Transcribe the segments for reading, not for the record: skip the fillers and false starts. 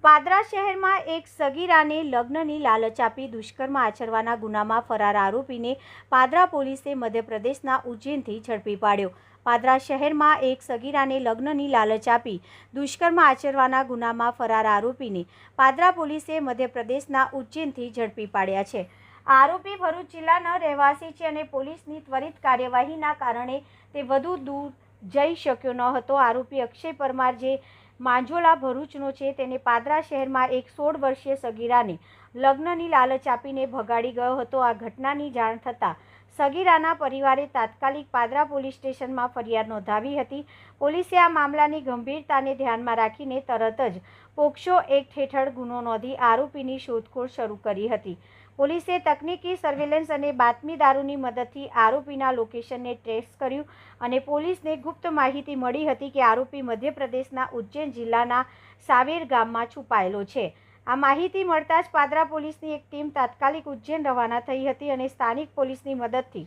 પાદરા શહેરમાં એક સગીરાને લગ્નની લાલચ આપી દુષ્કર્મ આચરવાના ગુનામાં ફરાર આરોપીને પાદરા પોલીસે મધ્યપ્રદેશના ઉજ્જૈનથી ઝડપી પાડ્યો। પાદરા શહેરમાં એક સગીરાને લગ્નની લાલચ આપી દુષ્કર્મ આચરવાના ગુનામાં ફરાર આરોપીને પાદરા પોલીસે મધ્યપ્રદેશના ઉજ્જૈનથી ઝડપી પાડ્યા છે। આરોપી ભરૂચ જિલ્લાનો રહેવાસી છે અને પોલીસની ત્વરિત કાર્યવાહીના કારણે તે વધુ દૂર જઈ શક્યો ન હતો। આરોપી અક્ષય પરમાર જે માંજોલા ભરૂચનો છે તેને પાદરા શહેરમાં એક 16 વર્ષીય સગીરાને લગ્નની લાલચ આપીને ભગાડી ગયો હતો। આ ઘટનાની જાણ થતાં સગીરાના પરિવારે તાત્કાલિક પાદરા પોલીસ સ્ટેશનમાં ફરિયાદ નોંધાવી હતી। પોલીસે આ મામલાની ગંભીરતાને ધ્યાનમાં રાખીને તરત જ પોક્સો એક્ટ હેઠળ ગુનો નોંધી આરોપીની શોધખોળ શરૂ કરી હતી। પોલીસે તકનીકી સર્વેલન્સ અને બાતમીદારોની મદદથી આરોપીના લોકેશનને ટ્રેસ કર્યું અને પોલીસને ગુપ્ત માહિતી મળી હતી કે આરોપી મધ્યપ્રદેશના ઉજ્જૈન જિલ્લાના સાવેર ગામમાં છુપાયેલો છે। આ માહિતી મળતા જ પાદરા પોલીસની એક ટીમ તાત્કાલિક ઉજ્જૈન રવાના થઈ હતી અને સ્થાનિક પોલીસની મદદથી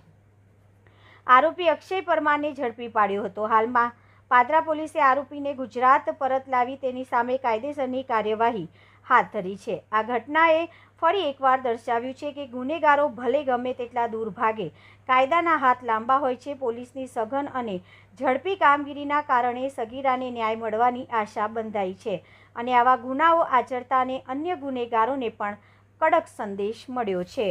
આરોપી અક્ષય પરમારને ઝડપી પાડ્યો હતો। હાલમાં પાદરા પોલીસે આરોપીને ગુજરાત પરત લાવી તેની સામે કાયદેસરની કાર્યવાહી હાથ ધરી છે। આ ઘટનાએ ફરી એકવાર દર્શાવ્યું છે કે ગુનેગારો ભલે ગમે તેટલા દૂર ભાગે, કાયદાના હાથ લાંબા હોય છે। પોલીસની સઘન અને ઝડપી કામગીરીના કારણે સગીરાને ન્યાય મળવાની આશા બંધાઈ છે અને આવા ગુનાઓ આચરતા અને અન્ય ગુનેગારોને પણ કડક સંદેશ મળ્યો છે।